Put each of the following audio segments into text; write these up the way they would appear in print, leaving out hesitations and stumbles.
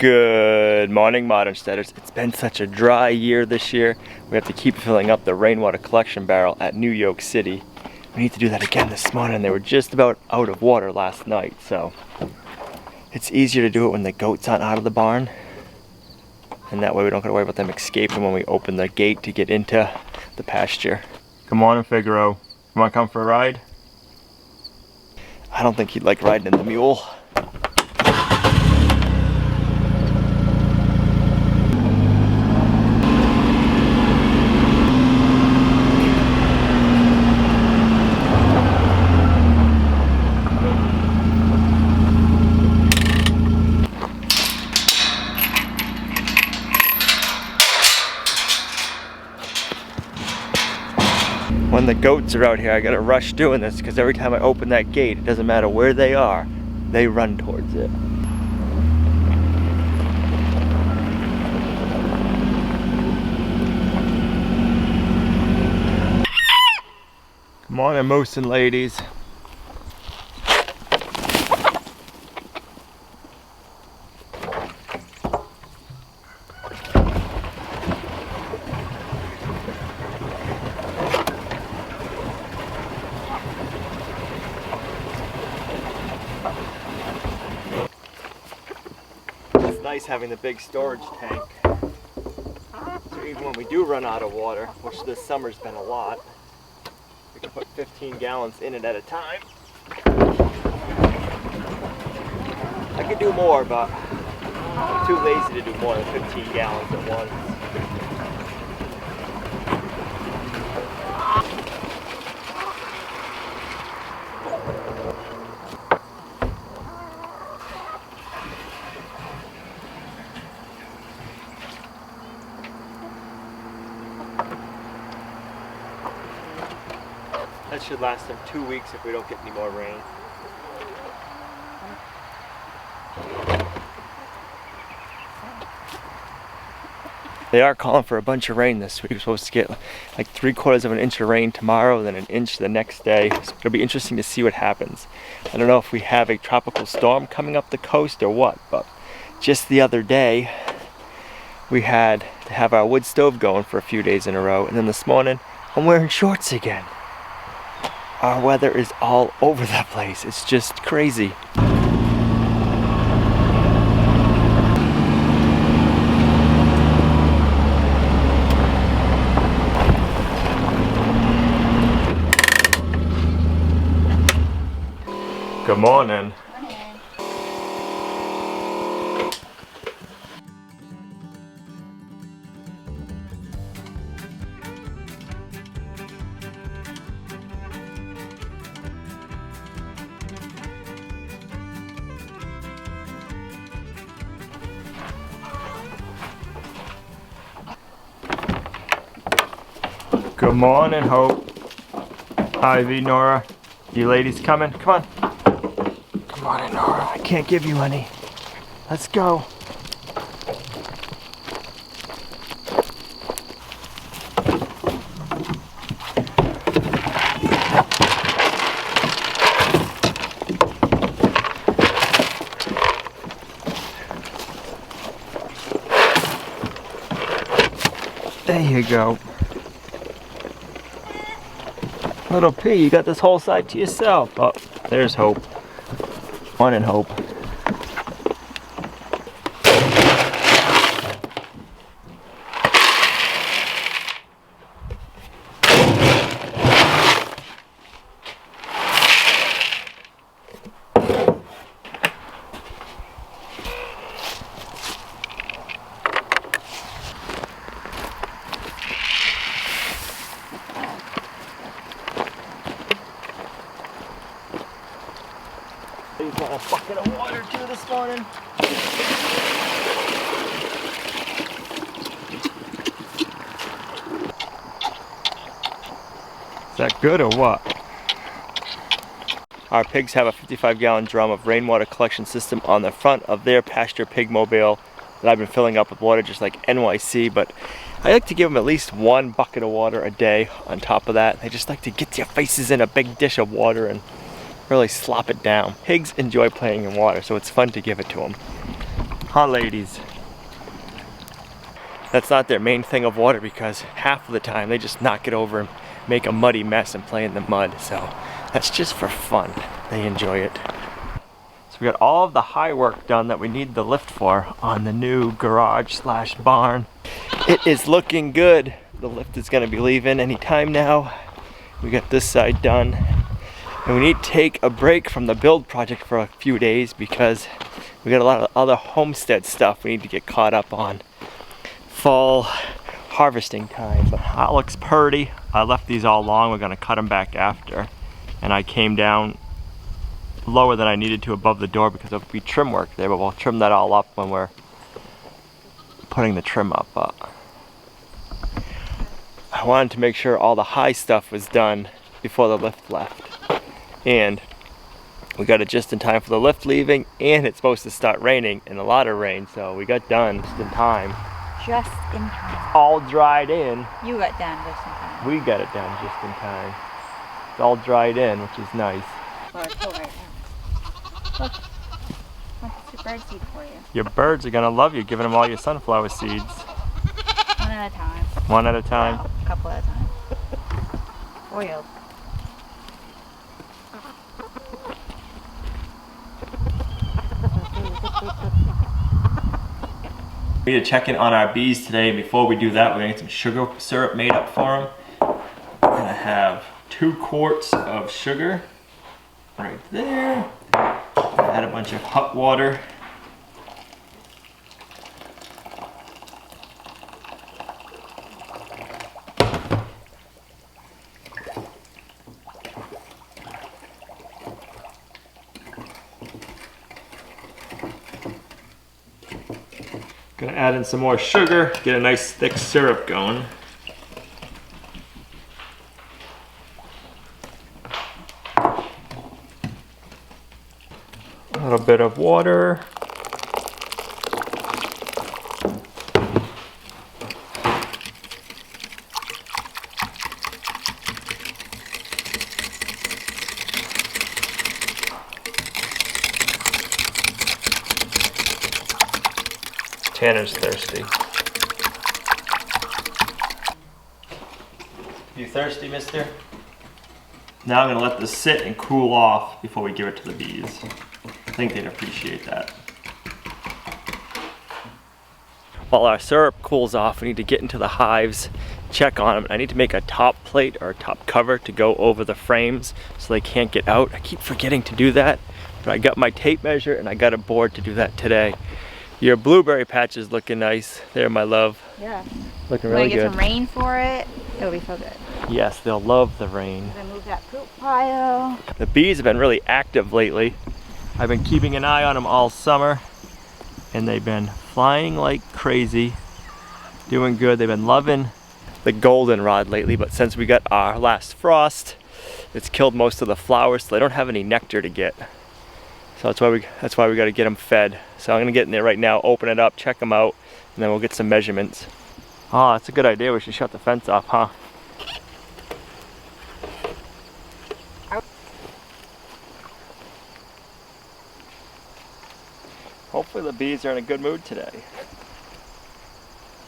Good morning, Modern Homesteaders. It's been such a dry year this year. We have to keep filling up the rainwater collection barrel at New York City. We need to do that again this morning. They were just about out of water last night, so it's easier to do it when the goats aren't out of the barn. And that way we don't gotta worry about them escaping when we open the gate to get into the pasture. Good morning, Figaro. You wanna come for a ride? I don't think he'd like riding in the mule. When the goats are out here, I gotta rush doing this because every time I open that gate, it doesn't matter where they are, they run towards it. Come on in, moose and ladies. Nice having the big storage tank, so even when we do run out of water, which this summer's been a lot, we can put 15 gallons in it at a time. I could do more, but I'm too lazy to do more than 15 gallons at once. That should last them 2 weeks if we don't get any more rain. They are calling for a bunch of rain this week. We're supposed to get like 3/4 of an inch of rain tomorrow, then an inch the next day. So it'll be interesting to see what happens. I don't know if we have a tropical storm coming up the coast or what, but just the other day we had to have our wood stove going for a few days in a row, and then this morning I'm wearing shorts again. Our weather is all over the place. It's just crazy. Good morning. Good morning, Hope. Ivy, Nora. You ladies coming? Come on. Come on in, Nora. I can't give you any. Let's go. There you go. Little P, you got this whole side to yourself. Oh, there's Hope. Morning, Hope. He's got a bucket of water too this morning. Is that good or what? Our pigs have a 55-gallon drum of rainwater collection system on the front of their pasture pig mobile that I've been filling up with water just like NYC, but I like to give them at least 1 bucket of water a day on top of that. They just like to get their faces in a big dish of water and really slop it down. Pigs enjoy playing in water, so it's fun to give it to them. Huh, ladies? That's not their main thing of water because half of the time they just knock it over and make a muddy mess and play in the mud. So that's just for fun. They enjoy it. So we got all of the high work done that we need the lift for on the new garage slash barn. It is looking good. The lift is gonna be leaving anytime now. We got this side done. And we need to take a break from the build project for a few days because we got a lot of other homestead stuff we need to get caught up on. Fall harvesting time, but that looks pretty. I left these all long. We're gonna cut them back after. And I came down lower than I needed to above the door because there'll be trim work there, but we'll trim that all up when we're putting the trim up. I wanted to make sure all the high stuff was done before the lift left. And we got it just in time for the lift leaving, and it's supposed to start raining, and a lot of rain, so we got done just in time. Just in time. All dried in. You got done just in time. We got it done just in time. It's all dried in, which is nice. Well, it's cool right now. Look. Look, it's a bird seed for you. Your birds are gonna love you, giving them all your sunflower seeds. One at a time. One at a time? Well, a couple at a time. Oiled. We need to check in on our bees today. Before we do that, we're gonna get some sugar syrup made up for them. We're gonna have 2 quarts of sugar right there. Add a bunch of hot water. Gonna add in some more sugar, get a nice thick syrup going. A little bit of water. Tanner's thirsty. You thirsty, mister? Now I'm gonna let this sit and cool off before we give it to the bees. I think they'd appreciate that. While our syrup cools off, we need to get into the hives, check on them. I need to make a top plate or a top cover to go over the frames so they can't get out. I keep forgetting to do that, but I got my tape measure and I got a board to do that today. Your blueberry patch is looking nice. There, my love. Yeah. Looking really good. Get some rain for it. It'll be so good. Yes, they'll love the rain. Remove that poop pile. The bees have been really active lately. I've been keeping an eye on them all summer, and they've been flying like crazy, doing good. They've been loving the goldenrod lately, but since we got our last frost, it's killed most of the flowers, so they don't have any nectar to get. So that's why we got to get them fed. So I'm gonna get in there right now, open it up, check them out, and then we'll get some measurements. Oh, that's a good idea. We should shut the fence off, huh? Hopefully the bees are in a good mood today.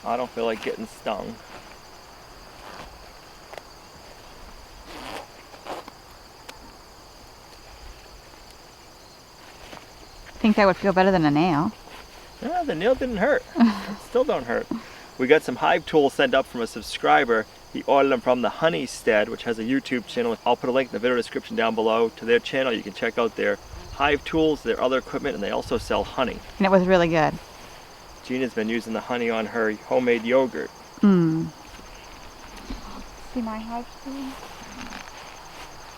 I don't feel like getting stung. I think that would feel better than a nail. Yeah, the nail didn't hurt. It still don't hurt. We got some hive tools sent up from a subscriber. He ordered them from the Homestead, which has a YouTube channel. I'll put a link in the video description down below to their channel. You can check out their hive tools, their other equipment, and they also sell honey. And it was really good. Gina's been using the honey on her homemade yogurt. See my hive tool?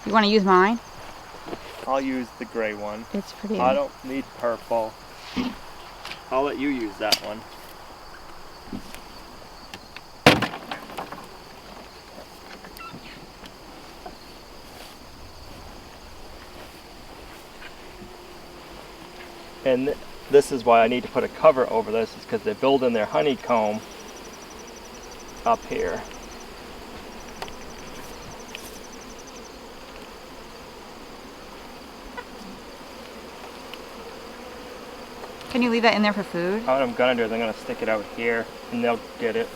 You want to use mine? I'll use the gray one. It's pretty. I don't need purple. I'll let you use that one. And this is why I need to put a cover over this, is because they're building their honeycomb up here. Can you leave that in there for food? What I'm gonna do is I'm gonna stick it out here and they'll get it.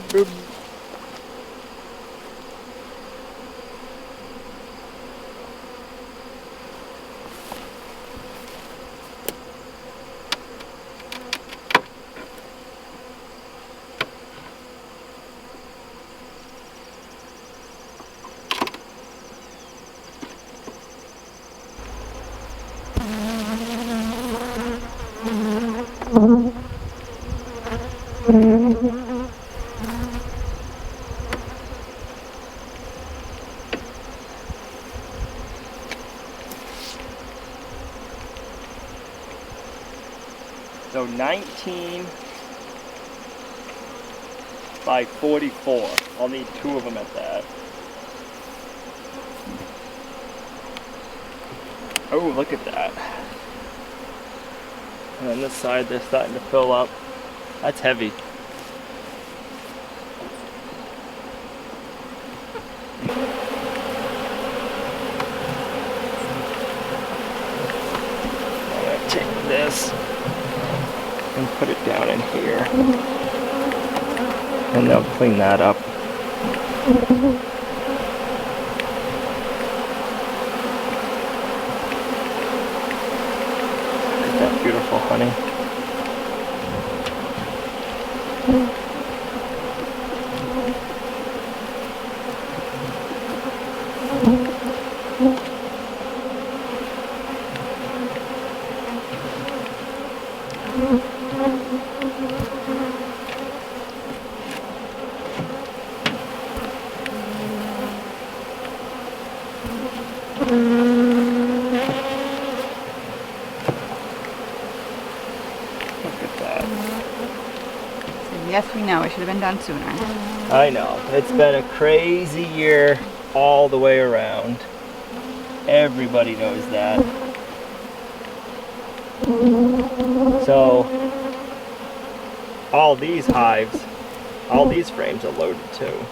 Boop. So 19 by 44. I'll need 2 of them at that. Oh, look at that. And on this side, they're starting to fill up. That's heavy. I'm gonna take this and put it down in here. And they'll clean that up. Look at that beautiful honey. Yes, we know. It should have been done sooner. I know. It's been a crazy year all the way around. Everybody knows that. So, all these hives, all these frames are loaded too.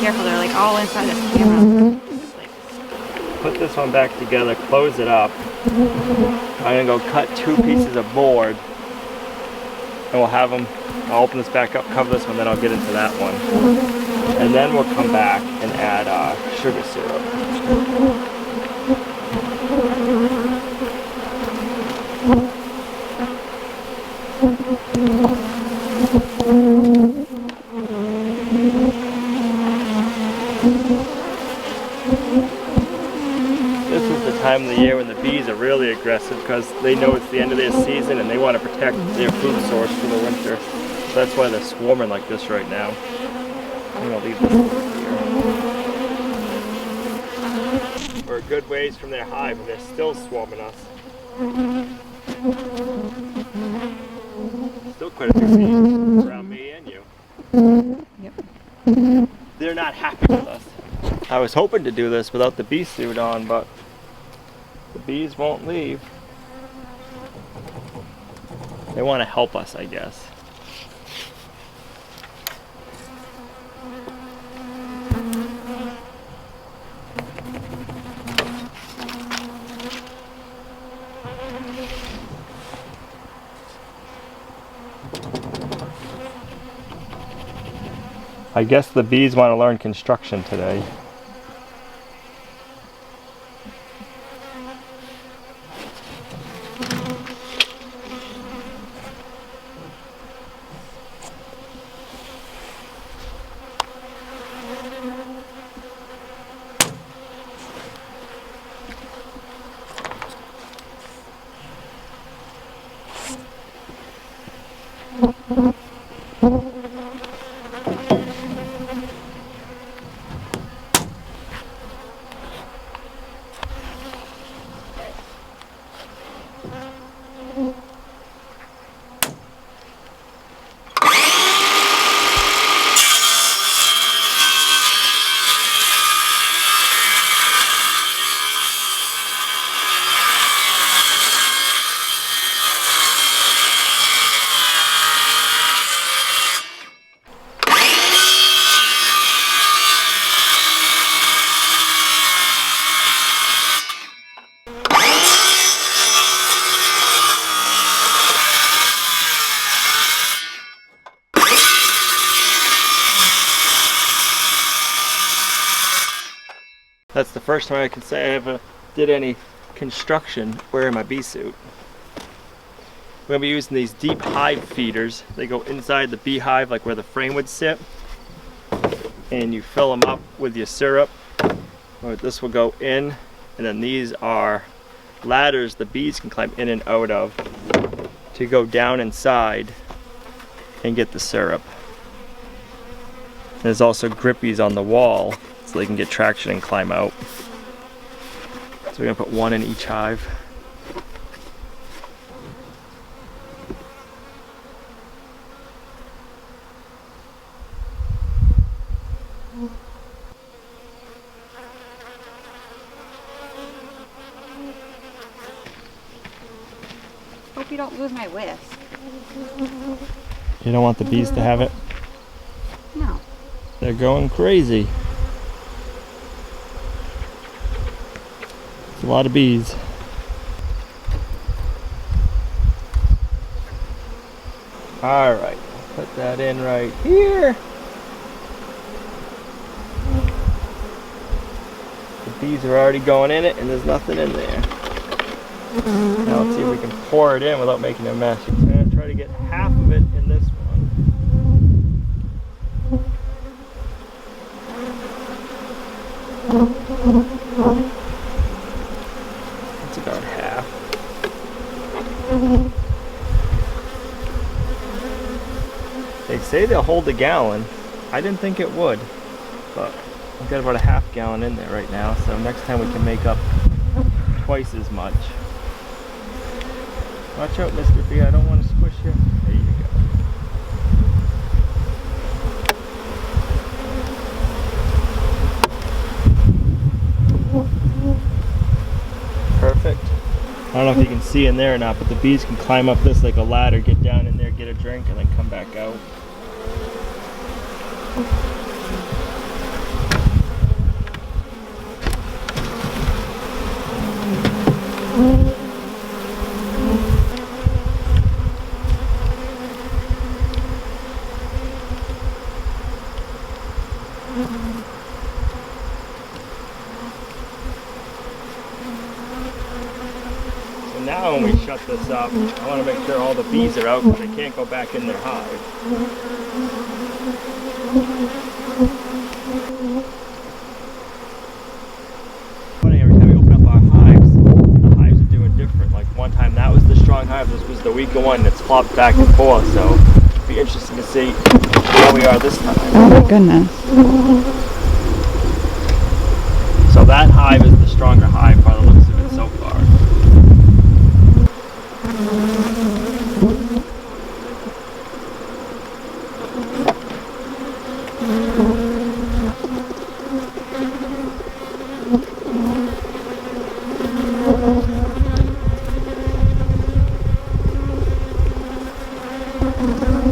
Careful, they're like all inside this camera. Put this one back together, close it up. I'm gonna go cut 2 pieces of board and we'll have them, I'll open this back up, cover this one, then I'll get into that one. And then we'll come back and add sugar syrup. This is the time of the year when the bees are really aggressive because they know it's the end of their season and they want to protect their food source for the winter. So that's why they're swarming like this right now. I'm going to leave this here. We're a good ways from their hive and they're still swarming us. Still quite a few bees around me and you. Yep. They're not happy with us. I was hoping to do this without the bee suit on, but the bees won't leave. They want to help us, I guess. I guess the bees want to learn construction today. That's the first time I can say I ever did any construction wearing my bee suit. We're gonna be using these deep hive feeders. They go inside the beehive, like where the frame would sit, and you fill them up with your syrup. Or this will go in, and then these are ladders the bees can climb in and out of to go down inside and get the syrup. There's also grippies on the wall so they can get traction and climb out. So we're gonna put one in each hive. Hope you don't lose my whisk. You don't want the bees to have it? No. They're going crazy. It's a lot of bees. Alright, put that in right here. The bees are already going in it and there's nothing in there. Now let's see if we can pour it in without making a mess. I'm going to try to get half of it in this one. That's about half. They say they'll hold a gallon. I didn't think it would, but I've got about a half gallon in there right now, so next time we can make up twice as much. Watch out, Mr. Bee, I don't want to squish you. There you go. Perfect. I don't know if you can see in there or not, but the bees can climb up this like a ladder, get down in there, get a drink, and then come back out. So now when we shut this up, I want to make sure all the bees are out because they can't go back in their hive. Funny, every time we open up our hives, the hives are doing different. Like one time that was the strong hive, this was the weaker one, and it's flopped back and forth, so it'll be interesting to see how we are this time. Oh my goodness. So that hive is the stronger hive by the looks of it so far.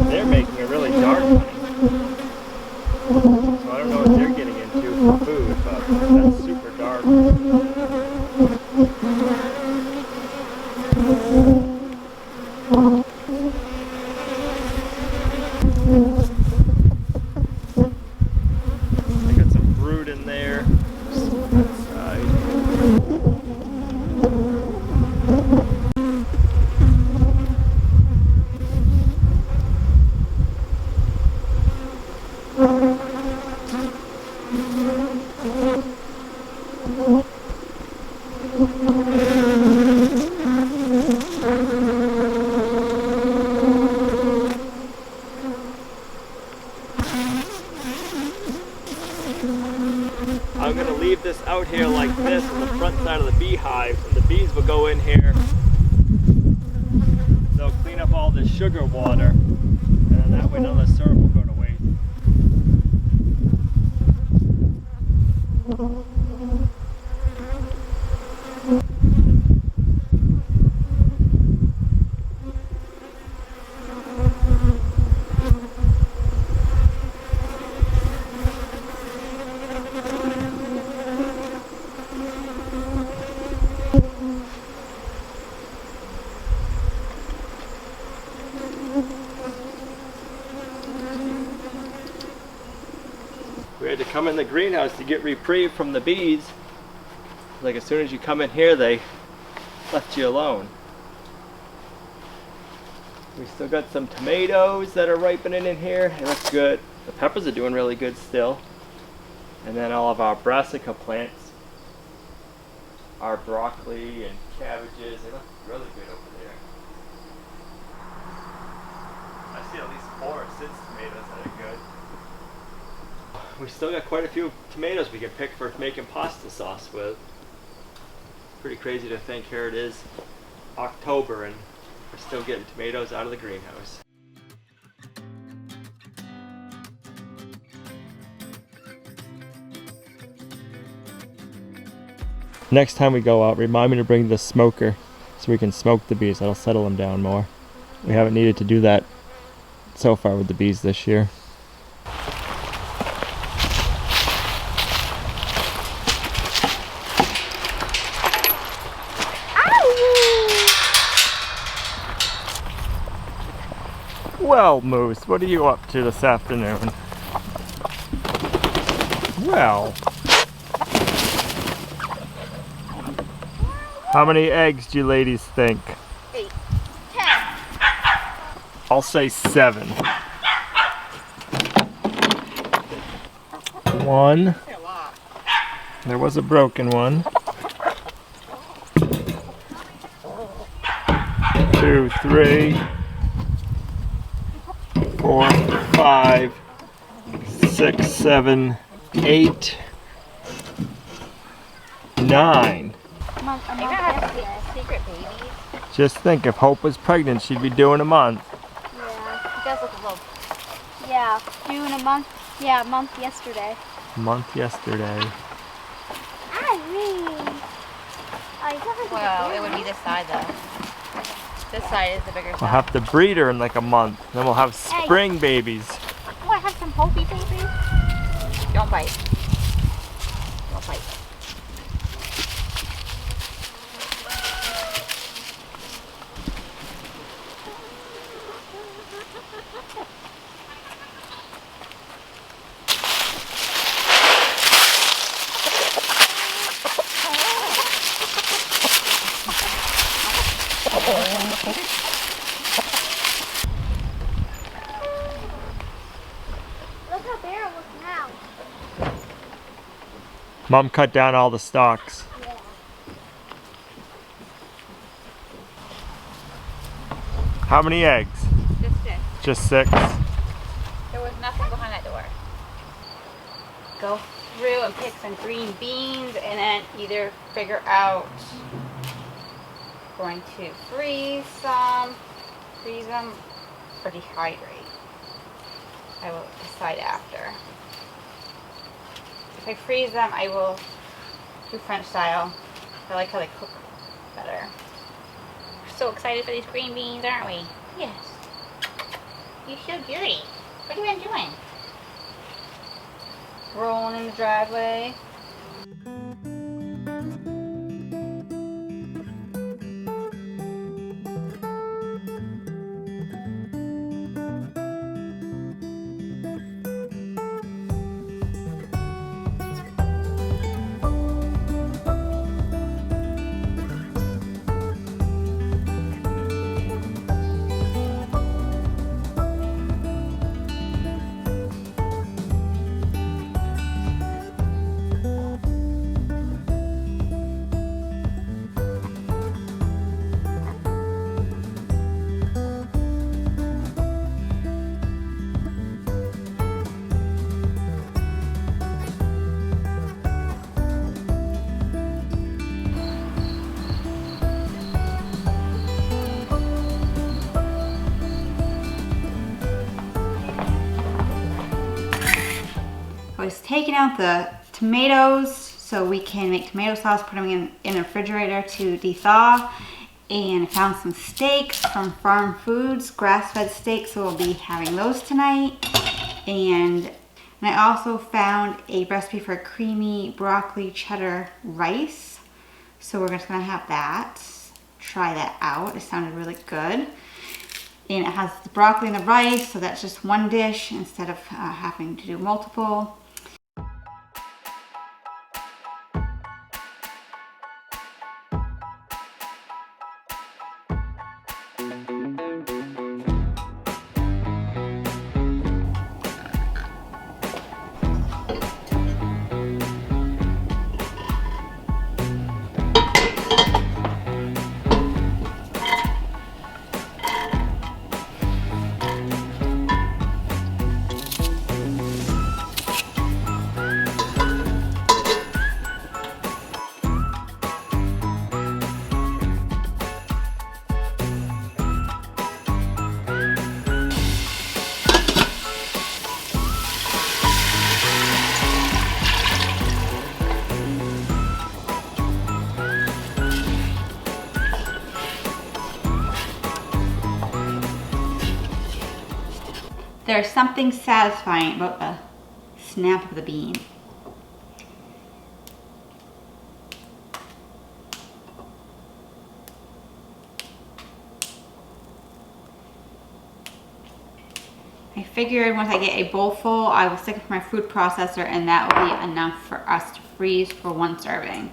They're making it really dark, honey. So I don't know what they're getting into for food, but that's super dark. I got some brood in there. That side. I'm going to leave this out here like this on the front side of the beehive, and the bees will go in here. They'll clean up all the sugar water, and then that way none of the syrup will go to waste. We had to come in the greenhouse to get reprieve from the bees. Like as soon as you come in here, they left you alone. We still got some tomatoes that are ripening in here. It looks good. The peppers are doing really good still. And then all of our brassica plants, our broccoli and cabbages, they look really good over there. I see at least 4 or 6 tomatoes that are good. We still got quite a few tomatoes we can pick for making pasta sauce with. Pretty crazy to think here it is October and we're still getting tomatoes out of the greenhouse. Next time we go out, remind me to bring the smoker so we can smoke the bees. That'll settle them down more. We haven't needed to do that so far with the bees this year. Well, Moose, what are you up to this afternoon? Well, how many eggs do you ladies think? 8, 10. I'll say 7. 1. There was a broken one. 2, 3, 4, 5, 6, 7, 8, 9. Mom, I'm gonna have secret babies. Just think, if Hope was pregnant, she'd be doing a month. Yeah, he does look a little. Yeah, June a month. Yeah, a month yesterday. A month yesterday. Well, it would be this side though. This side is the bigger We'll side. have to breed her in like a month. Then we'll have spring babies. Oh, I have some Hopi babies. Don't bite. Don't bite. Look how bare it looks now. Mom cut down all the stalks. Yeah. How many eggs? Just 6. Just 6? There was nothing behind that door. Go through and pick some green beans and then either figure out going to freeze them, or dehydrate. I will decide after. If I freeze them, I will do French style. I like how they cook better. We're so excited for these green beans, aren't we? Yes. You so dirty. What have you been doing? Rolling in the driveway. I was taking out the tomatoes so we can make tomato sauce, put them in the refrigerator to thaw. And I found some steaks from Farm Foods, grass-fed steaks, so we'll be having those tonight. And I also found a recipe for creamy broccoli cheddar rice. So we're just gonna have that. Try that out. It sounded really good. And it has the broccoli and the rice, so that's just one dish instead of having to do multiple. There's something satisfying about the snap of the bean. I figured once I get a bowl full, I will stick it in my food processor, and that will be enough for us to freeze for one serving.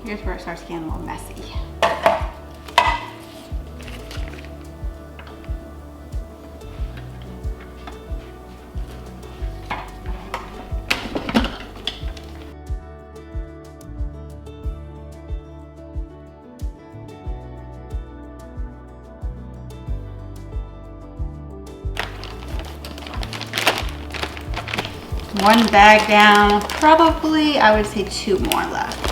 Here's where it starts getting a little messy. One bag down, probably I would say 2 more left.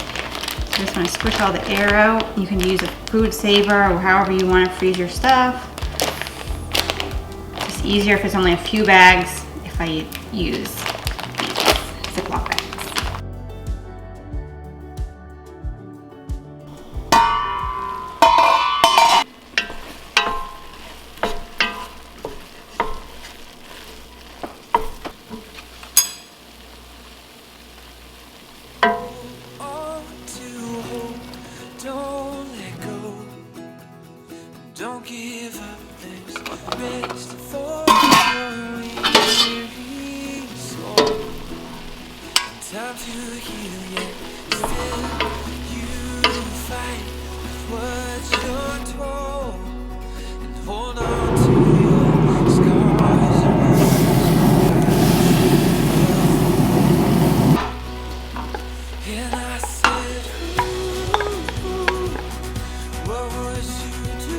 So just want to squish all the air out. You can use a food saver or however you want to freeze your stuff. It's easier if it's only a few bags if I use these Ziploc bags. Don't give up, there's rest for your weary soul. Time to heal, yet still you fight with what you're told. And hold on to your scars. And I said, ooh, what would you do?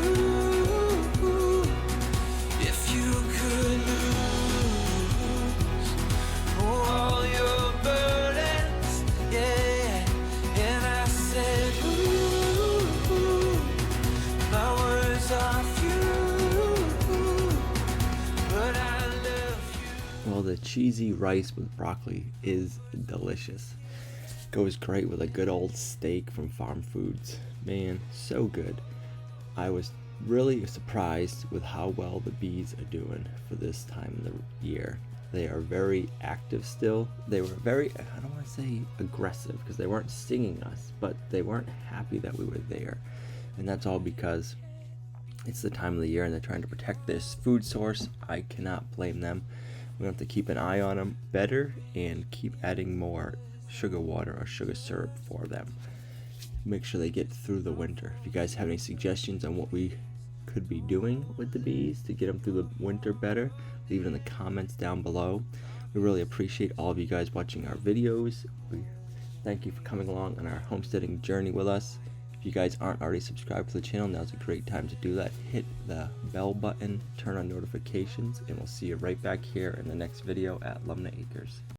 Well, the cheesy rice with broccoli is delicious. Goes great with a good old steak from Farm Foods. Man, so good. I was really surprised with how well the bees are doing for this time of the year. They are very active still. They were very, I don't want to say aggressive because they weren't stinging us, but they weren't happy that we were there. And that's all because it's the time of the year and they're trying to protect this food source. I cannot blame them. We have to keep an eye on them better and keep adding more sugar water or sugar syrup for them. Make sure they get through the winter. If you guys have any suggestions on what we could be doing with the bees to get them through the winter better, leave it in the comments down below. We really appreciate all of you guys watching our videos. We thank you for coming along on our homesteading journey with us. If you guys aren't already subscribed to the channel, now's a great time to do that. Hit the bell button, turn on notifications, and we'll see you right back here in the next video at Lumnah Acres.